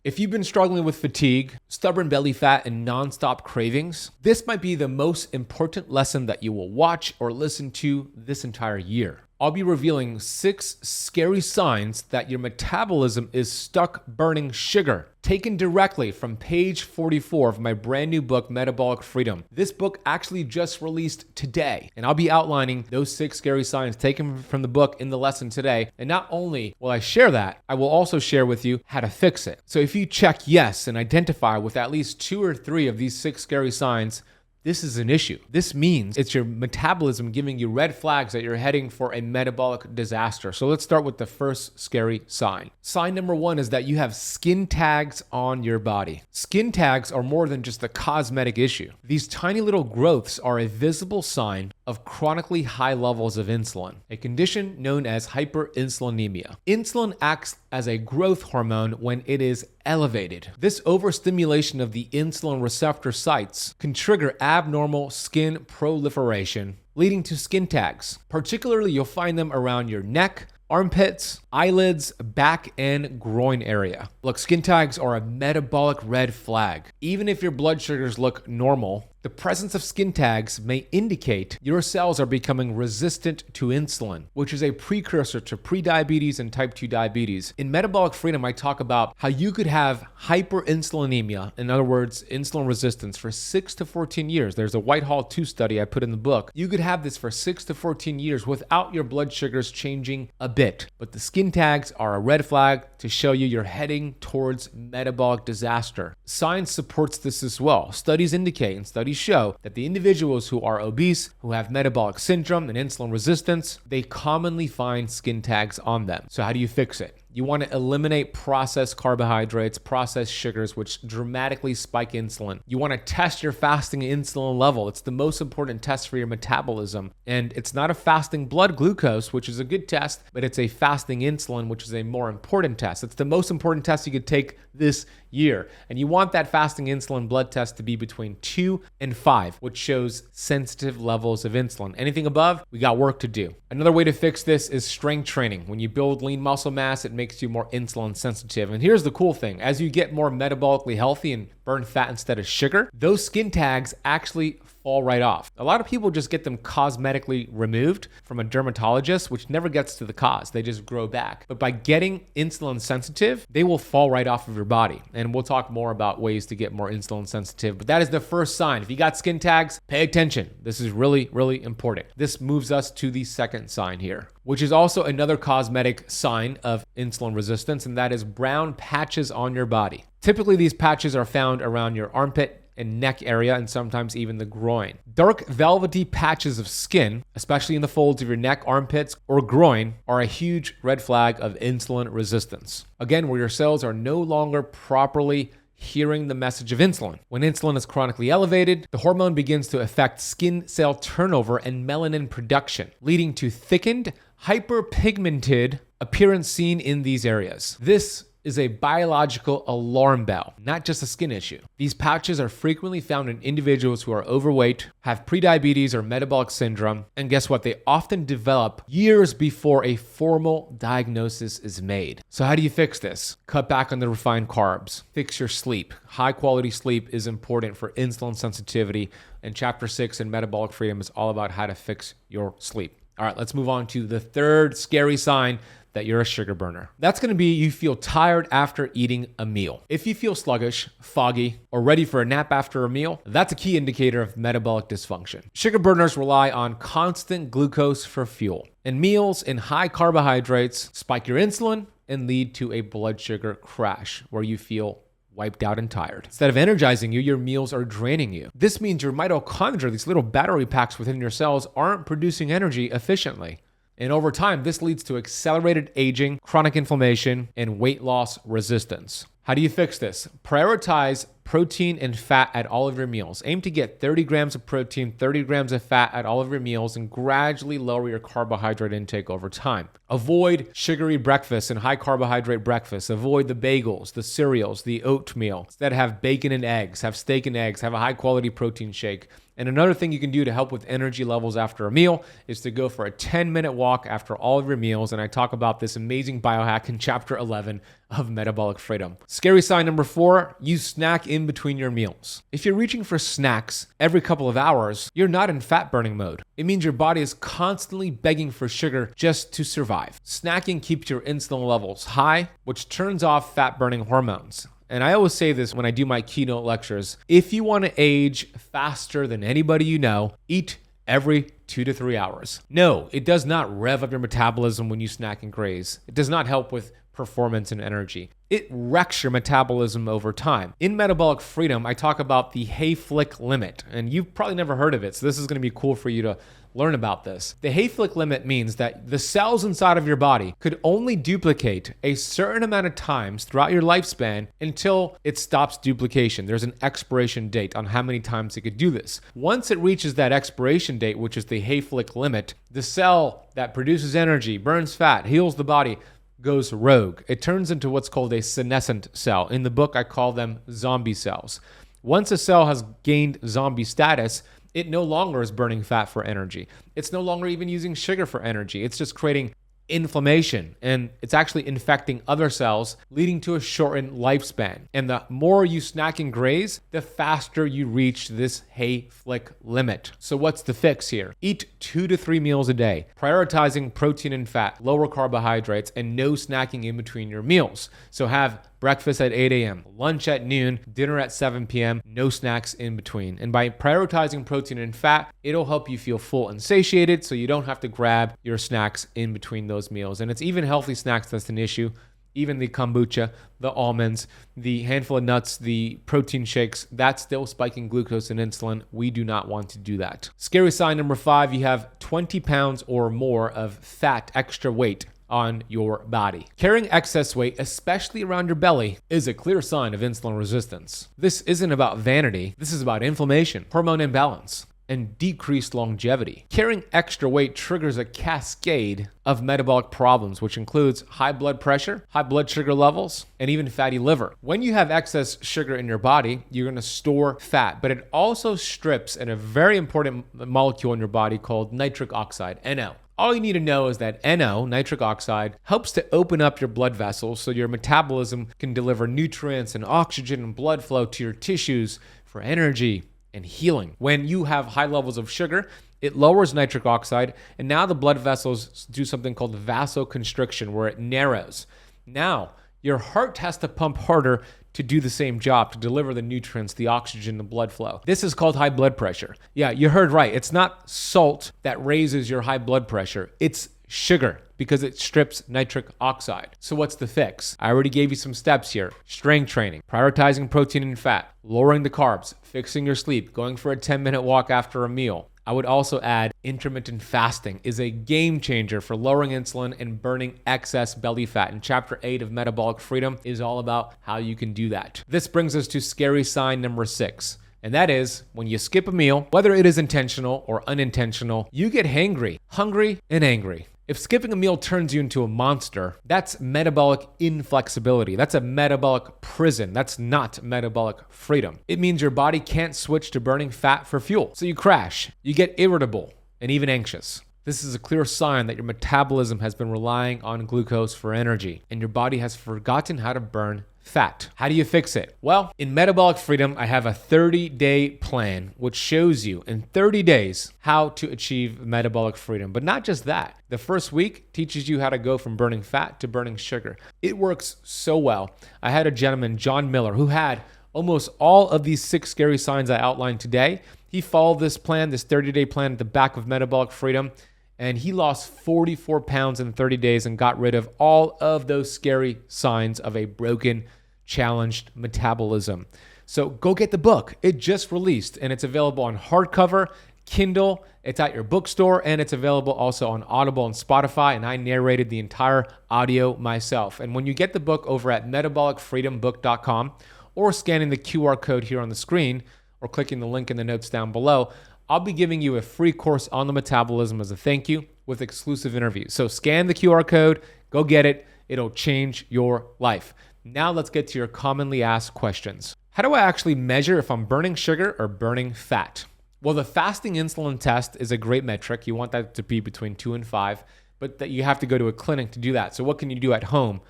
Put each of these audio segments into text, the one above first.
If you've been struggling with fatigue, stubborn belly fat, and nonstop cravings, this might be the most important lesson that you will watch or listen to this entire year. I'll be revealing 6 scary signs that your metabolism is stuck burning sugar, taken directly from page 44 of my brand new book, Metabolic Freedom. This book actually just released today, and I'll be outlining those 6 scary signs taken from the book in the lesson today. And not only will I share that, I will also share with you how to fix it. So if you check yes and identify with at least 2 or 3 of these 6 scary signs, this is an issue. This means it's your metabolism giving you red flags that you're heading for a metabolic disaster. So let's start with the first scary sign. Sign number 1 is that you have skin tags on your body. Skin tags are more than just a cosmetic issue. These tiny little growths are a visible sign of chronically high levels of insulin, a condition known as hyperinsulinemia. Insulin acts as a growth hormone when it is elevated. This overstimulation of the insulin receptor sites can trigger abnormal skin proliferation, leading to skin tags. Particularly, you'll find them around your neck, armpits, eyelids, back, and groin area. Look, skin tags are a metabolic red flag. Even if your blood sugars look normal, the presence of skin tags may indicate your cells are becoming resistant to insulin, which is a precursor to prediabetes and type 2 diabetes. In Metabolic Freedom, I talk about how you could have hyperinsulinemia, in other words, insulin resistance, for 6 to 14 years. There's a Whitehall 2 study I put in the book. You could have this for 6 to 14 years without your blood sugars changing a bit. But the skin tags are a red flag to show you you're heading towards metabolic disaster. Science supports this as well. Studies indicate and studies show that the individuals who are obese, who have metabolic syndrome and insulin resistance, they commonly find skin tags on them. So how do you fix it? You want to eliminate processed carbohydrates, processed sugars, which dramatically spike insulin. You want to test your fasting insulin level. It's the most important test for your metabolism. And it's not a fasting blood glucose, which is a good test, but it's a fasting insulin, which is a more important test. It's the most important test you could take this year. And you want that fasting insulin blood test to be between 2 and 5, which shows sensitive levels of insulin. Anything above, we got work to do. Another way to fix this is strength training. When you build lean muscle mass, it makes you more insulin sensitive. And here's the cool thing. As you get more metabolically healthy and burn fat instead of sugar, those skin tags actually fall right off. A lot of people just get them cosmetically removed from a dermatologist, which never gets to the cause. They just grow back. But by getting insulin sensitive, they will fall right off of your body. And we'll talk more about ways to get more insulin sensitive. But that is the first sign. If you got skin tags, pay attention. This is really, really important. This moves us to the second sign here, which is also another cosmetic sign of insulin resistance, and that is brown patches on your body. Typically, these patches are found around your armpit and neck area, and sometimes even the groin. Dark velvety patches of skin, especially in the folds of your neck, armpits, or groin, are a huge red flag of insulin resistance. Again, where your cells are no longer properly hearing the message of insulin. When insulin is chronically elevated, the hormone begins to affect skin cell turnover and melanin production, leading to thickened, hyperpigmented appearance seen in these areas. This is a biological alarm bell, not just a skin issue. These patches are frequently found in individuals who are overweight, have prediabetes or metabolic syndrome, and guess what? They often develop years before a formal diagnosis is made. So how do you fix this? Cut back on the refined carbs. Fix your sleep. High quality sleep is important for insulin sensitivity, and Chapter 6 in Metabolic Freedom is all about how to fix your sleep. All right, let's move on to the third scary sign that you're a sugar burner. That's going to be you feel tired after eating a meal. If you feel sluggish, foggy, or ready for a nap after a meal, that's a key indicator of metabolic dysfunction. Sugar burners rely on constant glucose for fuel, and meals in high carbohydrates spike your insulin and lead to a blood sugar crash where you feel wiped out and tired. Instead of energizing you, your meals are draining you. This means your mitochondria, these little battery packs within your cells, aren't producing energy efficiently. And over time, this leads to accelerated aging, chronic inflammation, and weight loss resistance. How do you fix this? Prioritize protein and fat at all of your meals. Aim to get 30 grams of protein, 30 grams of fat at all of your meals, and gradually lower your carbohydrate intake over time. Avoid sugary breakfasts and high carbohydrate breakfasts. Avoid the bagels, the cereals, the oatmeal. Instead, have bacon and eggs, have steak and eggs, have a high quality protein shake, And another thing you can do to help with energy levels after a meal is to go for a 10-minute walk after all of your meals. And I talk about this amazing biohack in chapter 11 of Metabolic Freedom. Scary sign number 4, you snack in between your meals. If you're reaching for snacks every couple of hours, you're not in fat burning mode. It means your body is constantly begging for sugar just to survive. Snacking keeps your insulin levels high, which turns off fat burning hormones. And I always say this when I do my keynote lectures, if you want to age faster than anybody you know, eat every 2 to 3 hours. No, it does not rev up your metabolism when you snack and graze. It does not help with performance and energy. It wrecks your metabolism over time. In Metabolic Freedom, I talk about the Hayflick Limit, and you've probably never heard of it, so this is going to be cool for you to learn about this. The Hayflick Limit means that the cells inside of your body could only duplicate a certain amount of times throughout your lifespan until it stops duplication. There's an expiration date on how many times it could do this. Once it reaches that expiration date, which is the Hayflick Limit, the cell that produces energy, burns fat, heals the body, goes rogue. It turns into what's called a senescent cell. In the book, I call them zombie cells. Once a cell has gained zombie status, it no longer is burning fat for energy. It's no longer even using sugar for energy. It's just creating inflammation, and it's actually infecting other cells, leading to a shortened lifespan. And the more you snack and graze, the faster you reach this Hayflick Limit. So what's the fix here? Eat 2 to 3 meals a day, prioritizing protein and fat, lower carbohydrates, and no snacking in between your meals. So have breakfast at 8 a.m., lunch at noon, dinner at 7 p.m., no snacks in between. And by prioritizing protein and fat, it'll help you feel full and satiated so you don't have to grab your snacks in between those meals. And it's even healthy snacks that's an issue. Even the kombucha, the almonds, the handful of nuts, the protein shakes, that's still spiking glucose and insulin. We do not want to do that. Scary sign number 5, you have 20 pounds or more of fat, extra weight on your body. Carrying excess weight, especially around your belly, is a clear sign of insulin resistance. This isn't about vanity. This is about inflammation, hormone imbalance, and decreased longevity. Carrying extra weight triggers a cascade of metabolic problems, which includes high blood pressure, high blood sugar levels, and even fatty liver. When you have excess sugar in your body, you're going to store fat, but it also strips a very important molecule in your body called nitric oxide, NO. All you need to know is that NO, nitric oxide, helps to open up your blood vessels so your metabolism can deliver nutrients and oxygen and blood flow to your tissues for energy and healing. When you have high levels of sugar, it lowers nitric oxide, and now the blood vessels do something called vasoconstriction, where it narrows. Now, your heart has to pump harder to do the same job, to deliver the nutrients, the oxygen, the blood flow. This is called high blood pressure. Yeah, you heard right. It's not salt that raises your high blood pressure. It's sugar, because it strips nitric oxide. So what's the fix? I already gave you some steps here. Strength training, prioritizing protein and fat, lowering the carbs, fixing your sleep, going for a 10-minute walk after a meal. I would also add intermittent fasting is a game changer for lowering insulin and burning excess belly fat. And chapter 8 of Metabolic Freedom is all about how you can do that. This brings us to scary sign number 6. And that is when you skip a meal, whether it is intentional or unintentional, you get hangry, hungry, and angry. If skipping a meal turns you into a monster, that's metabolic inflexibility. That's a metabolic prison. That's not metabolic freedom. It means your body can't switch to burning fat for fuel. So you crash, you get irritable, and even anxious. This is a clear sign that your metabolism has been relying on glucose for energy, and your body has forgotten how to burn fat. How do you fix it? Well, in Metabolic Freedom, I have a 30-day plan which shows you in 30 days how to achieve metabolic freedom. But not just that. The first week teaches you how to go from burning fat to burning sugar. It works so well. I had a gentleman, John Miller, who had almost all of these 6 scary signs I outlined today. He followed this plan, this 30-day plan at the back of Metabolic Freedom, and he lost 44 pounds in 30 days and got rid of all of those scary signs of a broken, challenged metabolism. So go get the book. It just released, and it's available on hardcover, Kindle, it's at your bookstore, and it's available also on Audible and Spotify, and I narrated the entire audio myself. And when you get the book over at metabolicfreedombook.com or scanning the QR code here on the screen or clicking the link in the notes down below, I'll be giving you a free course on the metabolism as a thank you with exclusive interviews. So scan the QR code, go get it. It'll change your life. Now let's get to your commonly asked questions. How do I actually measure if I'm burning sugar or burning fat? Well, the fasting insulin test is a great metric. You want that to be between 2 and 5, but that you have to go to a clinic to do that. So what can you do at home?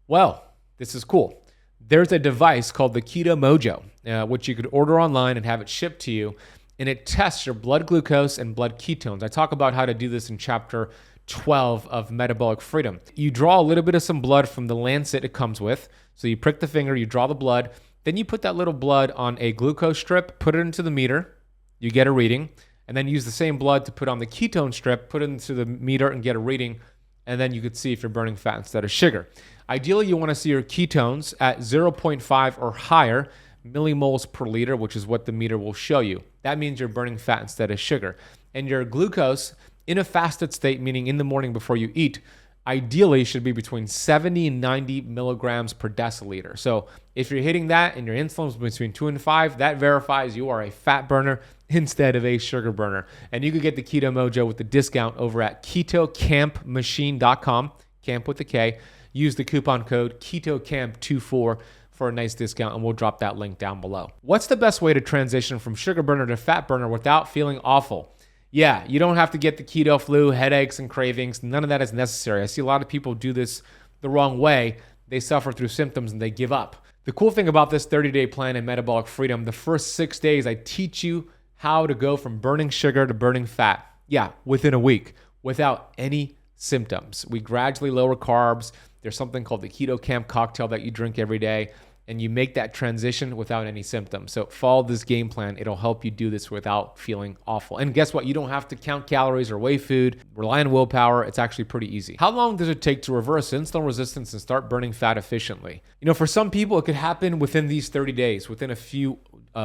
Well, this is cool. There's a device called the Keto Mojo, which you could order online and have it shipped to you, and it tests your blood glucose and blood ketones. I talk about how to do this in chapter 12 of Metabolic Freedom. You draw a little bit of some blood from the lancet it comes with. So you prick the finger, you draw the blood, then you put that little blood on a glucose strip, put it into the meter, you get a reading, and then use the same blood to put on the ketone strip, put it into the meter and get a reading, and then you could see if you're burning fat instead of sugar. Ideally, you want to see your ketones at 0.5 or higher millimoles per liter, which is what the meter will show you. That means you're burning fat instead of sugar. And your glucose in a fasted state, meaning in the morning before you eat, ideally should be between 70 and 90 milligrams per deciliter. So if you're hitting that and your insulin is between 2 and 5, that verifies you are a fat burner instead of a sugar burner. And you can get the Keto Mojo with the discount over at ketocampmachine.com, camp with a K. Use the coupon code KETOCAMP24 for a nice discount, and we'll drop that link down below. What's the best way to transition from sugar burner to fat burner without feeling awful? Yeah, you don't have to get the keto flu, headaches, and cravings. None of that is necessary. I see a lot of people do this the wrong way. They suffer through symptoms and they give up. The cool thing about this 30-day plan in Metabolic Freedom, the first 6 days, I teach you how to go from burning sugar to burning fat. Yeah, within a week, without any symptoms. We gradually lower carbs. There's something called the Keto Camp cocktail that you drink every day, and you make that transition without any symptoms. So follow this game plan. It'll help you do this without feeling awful. And guess what? You don't have to count calories or weigh food, rely on willpower. It's actually pretty easy. How long does it take to reverse insulin resistance and start burning fat efficiently? You know, for some people, it could happen within these 30 days, within a few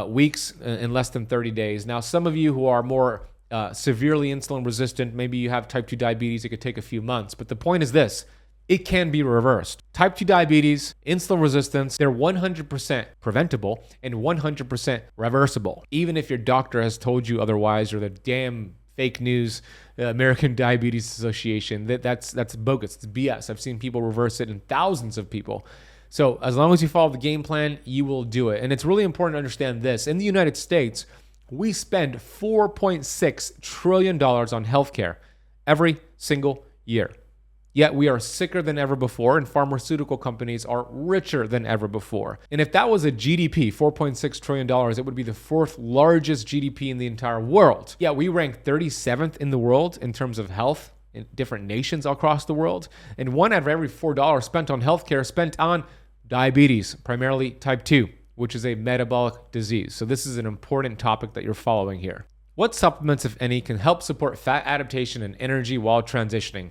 weeks, in less than 30 days. Now, some of you who are more severely insulin resistant, maybe you have type 2 diabetes, it could take a few months. But the point is this: it can be reversed. Type 2 diabetes, insulin resistance, they're 100% preventable and 100% reversible. Even if your doctor has told you otherwise, or the damn fake news, American Diabetes Association, that's bogus, it's BS. I've seen people reverse it, and thousands of people. So as long as you follow the game plan, you will do it. And it's really important to understand this. In the United States, we spend $4.6 trillion on healthcare every single year. Yet we are sicker than ever before, and pharmaceutical companies are richer than ever before. And if that was a GDP, $4.6 trillion, it would be the 4th largest GDP in the entire world. Yeah, we rank 37th in the world in terms of health in different nations across the world. And 1 out of every $4 spent on healthcare spent on diabetes, primarily type 2, which is a metabolic disease. So this is an important topic that you're following here. What supplements, if any, can help support fat adaptation and energy while transitioning?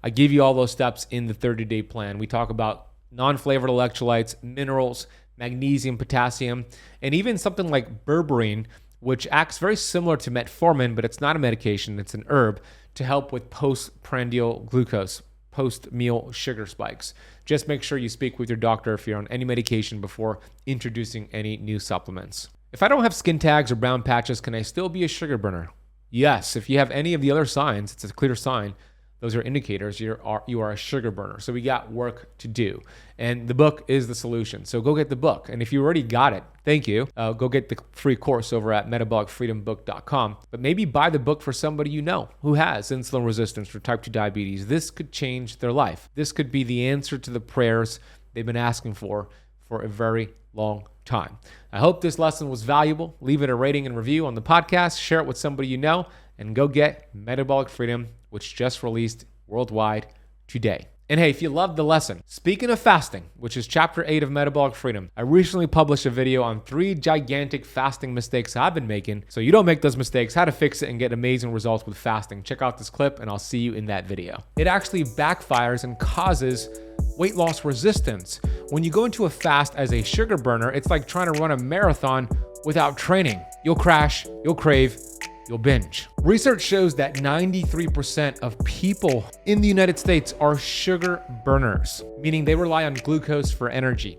I give you all those steps in the 30-day plan. We talk about non-flavored electrolytes, minerals, magnesium, potassium, and even something like berberine, which acts very similar to metformin, but it's not a medication, it's an herb, to help with postprandial glucose, post-meal sugar spikes. Just make sure you speak with your doctor if you're on any medication before introducing any new supplements. If I don't have skin tags or brown patches, can I still be a sugar burner? Yes, if you have any of the other signs, it's a clear sign. Those are indicators you are a sugar burner. So we got work to do. And the book is the solution. So go get the book. And if you already got it, thank you. Go get the free course over at metabolicfreedombook.com. But maybe buy the book for somebody you know who has insulin resistance or type 2 diabetes. This could change their life. This could be the answer to the prayers they've been asking for a very long time. I hope this lesson was valuable. Leave it a rating and review on the podcast. Share it with somebody you know. And go get Metabolic Freedom, which just released worldwide today. And hey, if you loved the lesson, speaking of fasting, which is chapter 8 of Metabolic Freedom, I recently published a video on 3 gigantic fasting mistakes I've been making, so you don't make those mistakes, how to fix it and get amazing results with fasting. Check out this clip and I'll see you in that video. It actually backfires and causes weight loss resistance. When you go into a fast as a sugar burner, it's like trying to run a marathon without training. You'll crash, you'll crave, you'll binge. Research shows that 93% of people in the United States are sugar burners, meaning they rely on glucose for energy.